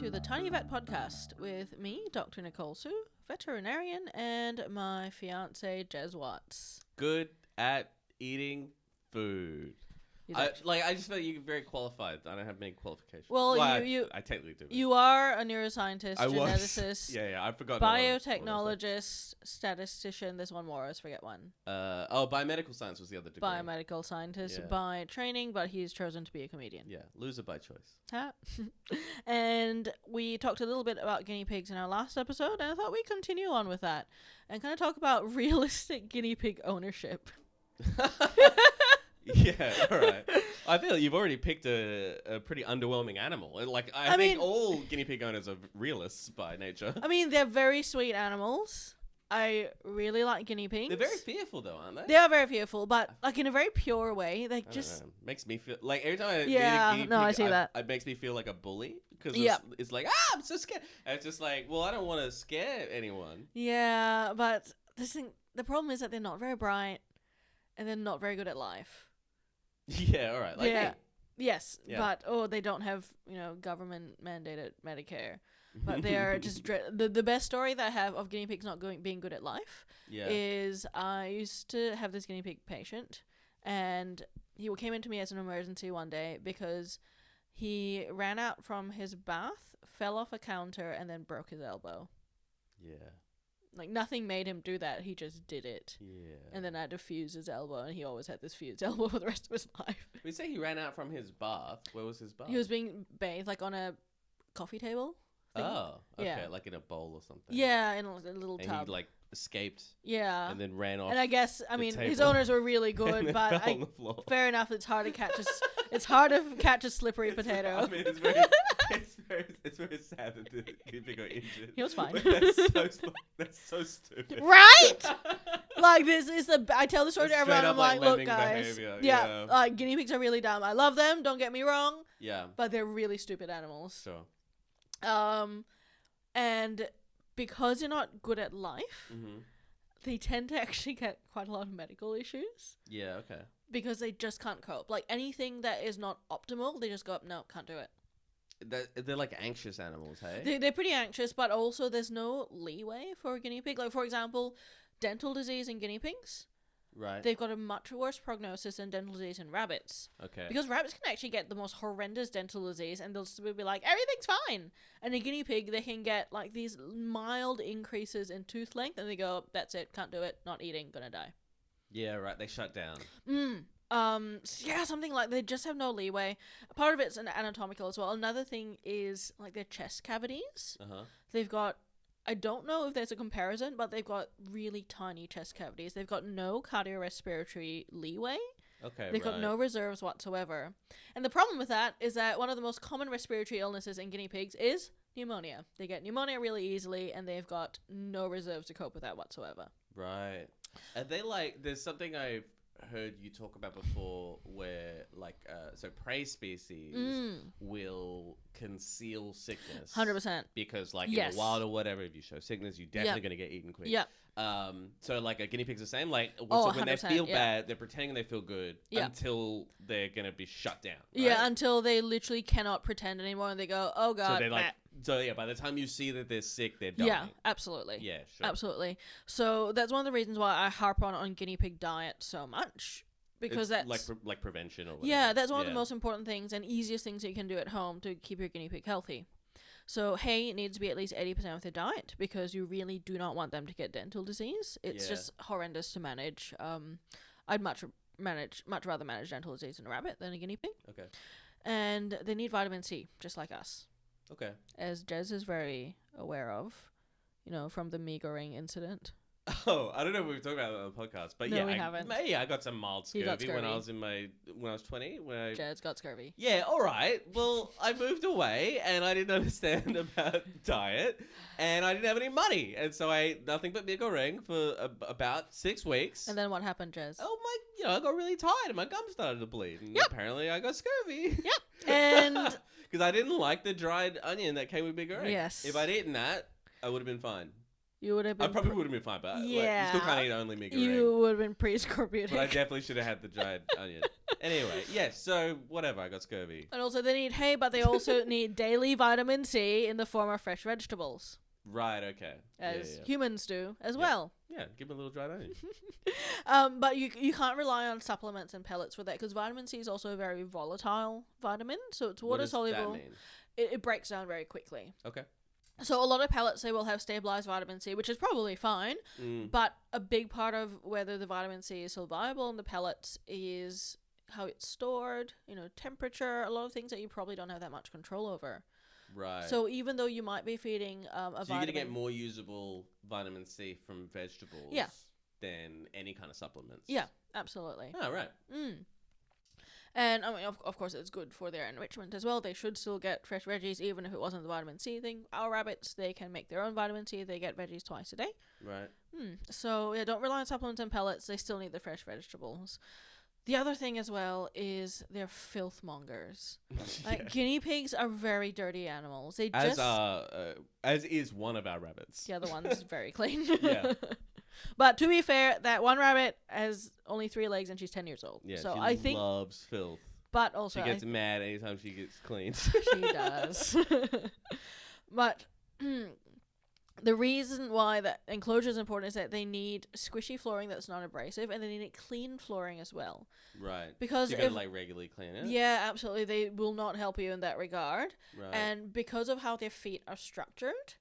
to the Tiny Vet Podcast with me, Dr. Nicole Su, veterinarian, and my fiance, Jez Watts. Good at eating food. I just feel like you're very qualified. I don't have many qualifications. Well, I technically do. You are a neuroscientist, geneticist, Yeah, I forgot. biotechnologist, statistician. There's one more. I always forget one. Biomedical science was the other degree. Biomedical scientist by training, but he's chosen to be a comedian. Yeah, loser by choice. And we talked a little bit about guinea pigs in our last episode, and I thought we'd continue on with that and kind of talk about realistic guinea pig ownership. Yeah, all right. I feel like you've already picked a pretty underwhelming animal. Like I think all guinea pig owners are realists by nature. I mean, they're very sweet animals. I really like guinea pigs. They're very fearful, though, aren't they? They are very fearful, but like in a very pure way. They just makes me feel like every time I meet a guinea pig, I see that. It makes me feel like a bully because it's like I'm so scared. And it's just like, well, I don't want to scare anyone. Yeah, but the problem is that they're not very bright, and they're not very good at life. Yeah, all right. Like me. Yes, Yeah. but they don't have government mandated Medicare. But they are just the best story that I have of guinea pigs not being good at life is I used to have this guinea pig patient, and he came into me as an emergency one day because he ran out from his bath, fell off a counter, and then broke his elbow. Yeah. Like, nothing made him do that. He just did it. Yeah. And then I had to fuse his elbow, and he always had this fused elbow for the rest of his life. We say he ran out from his bath. Where was his bath? He was being bathed, like, on a coffee table thing. Oh, okay. Yeah. Like in a bowl or something. Yeah, in a little and tub. he, like, escaped. Yeah. And then ran off. And I guess, his table. owners were really good, but on the floor. fair enough, it's hard to catch a slippery potato. I mean, it's very sad that the guinea pig got injured. He was fine. That's so stupid. Right? Like, this is I tell the story to everyone, I'm like, look, guys. Behavior. Yeah, like, guinea pigs are really dumb. I love them, don't get me wrong. Yeah. But they're really stupid animals. Sure. And because they're not good at life, Mm-hmm. they tend to actually get quite a lot of medical issues. Yeah, okay. Because they just can't cope. Like, anything that is not optimal, they just go, no, can't do it. They're like anxious animals, hey? They're pretty anxious, but also there's no leeway for a guinea pig. Like, for example, dental disease in guinea pigs. Right. They've got a much worse prognosis than dental disease in rabbits. Okay. Because rabbits can actually get the most horrendous dental disease, and they'll still be like, everything's fine. And a guinea pig, they can get, like, these mild increases in tooth length, and they go, that's it, can't do it, not eating, gonna die. Yeah, right. They shut down. Something like they just have no leeway. Part of it's anatomical as well. Another thing is like their chest cavities. They've got, I don't know if there's a comparison, but they've got really tiny chest cavities. They've got no cardiorespiratory leeway. Okay, They've got no reserves whatsoever. And the problem with that is that one of the most common respiratory illnesses in guinea pigs is pneumonia. They get pneumonia really easily, and they've got no reserves to cope with that whatsoever. Right. Are they like, there's something I've heard you talk about before where like so prey species will conceal sickness 100%, because like in the wild or whatever, if you show sickness, you're definitely going to get eaten quick. So like a guinea pig's the same, like so when they feel bad, they're pretending they feel good until they're going to be shut down, right? Until they literally cannot pretend anymore and they go, oh god. So they're like, by the time you see that they're sick, they're dying. Yeah, absolutely. Yeah, sure. Absolutely. So that's one of the reasons why I harp on guinea pig diet so much. Because it's that's like prevention or whatever. Yeah, that's one of the most important things and easiest things that you can do at home to keep your guinea pig healthy. So hay needs to be at least 80% of their diet because you really do not want them to get dental disease. It's just horrendous to manage. I'd much rather manage dental disease in a rabbit than a guinea pig. Okay. And they need vitamin C, just like us. Okay. As Jez is very aware of, from the meagering incident. Oh, I don't know if we've talked about it on the podcast, but no, we haven't. I got some mild scurvy when I was 20. Jed's got scurvy. Yeah, all right. Well, I moved away and I didn't understand about diet and I didn't have any money. And so I ate nothing but mee goreng for about 6 weeks. And then what happened, Jez? Oh my, I got really tired and my gums started to bleed. And apparently I got scurvy. Yep. And because I didn't like the dried onion that came with mee goreng. Yes. If I'd eaten that, I would have been fine. You would have been. I probably would have been fine, but you still can't eat only meagerine. You would have been pre-scorbutic. But I definitely should have had the dried onion. Anyway, so whatever, I got scurvy. And also they need hay, but they also need daily vitamin C in the form of fresh vegetables. Right, okay. As humans do as well. Yeah, give them a little dried onion. But you can't rely on supplements and pellets for that, because vitamin C is also a very volatile vitamin, so it's water soluble. What does that mean? It breaks down very quickly. Okay. So a lot of pellets, they will have stabilized vitamin C, which is probably fine. But a big part of whether the vitamin C is still viable in the pellets is how it's stored, temperature, a lot of things that you probably don't have that much control over. Right. So even though you might be feeding a vitamin... So you're going to get more usable vitamin C from vegetables than any kind of supplements. Yeah, absolutely. Oh, right. And, I mean, of course, it's good for their enrichment as well. They should still get fresh veggies, even if it wasn't the vitamin C thing. Our rabbits, they can make their own vitamin C. They get veggies twice a day. Right. So, yeah, don't rely on supplements and pellets. They still need the fresh vegetables. The other thing as well is they're filth mongers. Guinea pigs are very dirty animals. They as is one of our rabbits. The other one's very clean. Yeah. But to be fair, that one rabbit has only 3 legs and she's 10 years old. Yeah, so she I think loves filth. But also she gets mad anytime she gets cleaned. She does. But the reason why that enclosure is important is that they need squishy flooring that's not abrasive, and they need clean flooring as well. Right. Because so you gotta regularly clean it. Yeah, absolutely. They will not help you in that regard. Right. And because of how their feet are structured,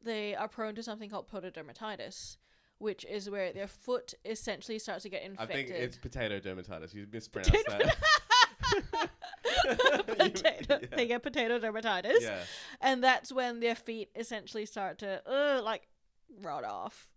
they are prone to something called pododermatitis, which is where their foot essentially starts to get infected. I think it's potato dermatitis. You mispronounced that. They get potato dermatitis. Yeah. And that's when their feet essentially start to rot off.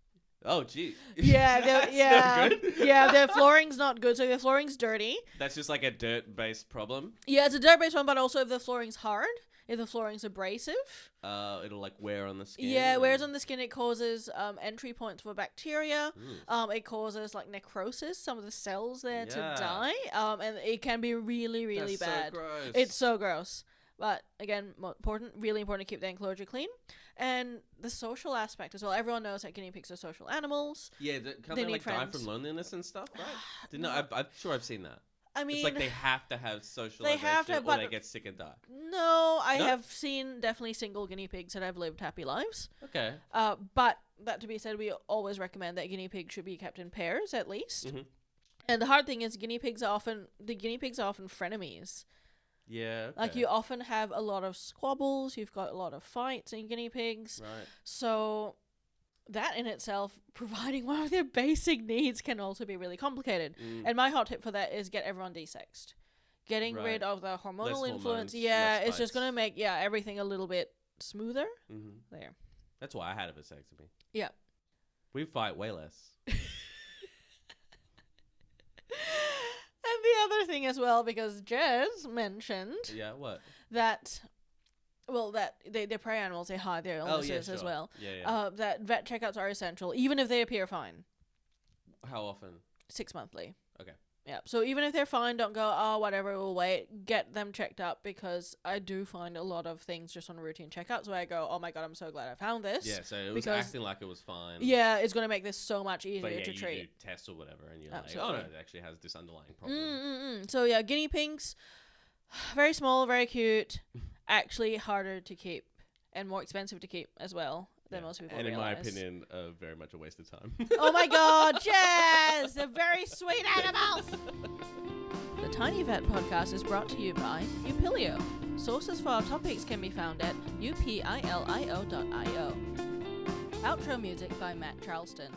Oh, gee. Yeah, yeah. Yeah, their flooring's not good, so their flooring's dirty. That's just like a dirt-based problem? Yeah, it's a dirt-based one, but also if the flooring's hard, if the flooring's abrasive. It'll wear on the skin. Yeah, it wears on the skin. It causes entry points for bacteria. It causes necrosis, some of the cells there to die. And it can be really, really bad. So gross. It's so gross. But again, really important to keep the enclosure clean. And the social aspect as well. Everyone knows that guinea pigs are social animals. Yeah, can't they die from loneliness and stuff, right? I'm sure I've seen that. I mean, it's like they have to have socialization or they get sick and die. No, I have seen definitely single guinea pigs that have lived happy lives. Okay. But that to be said, we always recommend that guinea pigs should be kept in pairs at least. And the hard thing is guinea pigs are often frenemies. Yeah. Okay. You often have a lot of squabbles. You've got a lot of fights in guinea pigs. Right. So that in itself, providing one of their basic needs can also be really complicated. And my hot tip for that is get everyone desexed. Getting rid of the hormonal influence. It's just going to make everything a little bit smoother. There. That's why I had a vasectomy. Yeah. We fight way less. And the other thing as well, because Jez mentioned that they're prey animals, they hide their illnesses as well. That vet checkups are essential, even if they appear fine. How often? 6 monthly. Okay. Yeah. So even if they're fine, don't go, oh, whatever, we'll wait. Get them checked up, because I do find a lot of things just on routine checkups where I go, oh my God, I'm so glad I found this. Yeah, so it was acting like it was fine. Yeah, it's going to make this so much easier to treat. You do tests or whatever, and you're like, oh no, it actually has this underlying problem. So yeah, guinea pigs, very small, very cute, actually harder to keep and more expensive to keep as well. Than most people realize. In my opinion, very much a waste of time. Oh my God, Jez! They're very sweet animals! The Tiny Vet Podcast is brought to you by Upilio. Sources for our topics can be found at upilio.io. Outro music by Matt Charleston.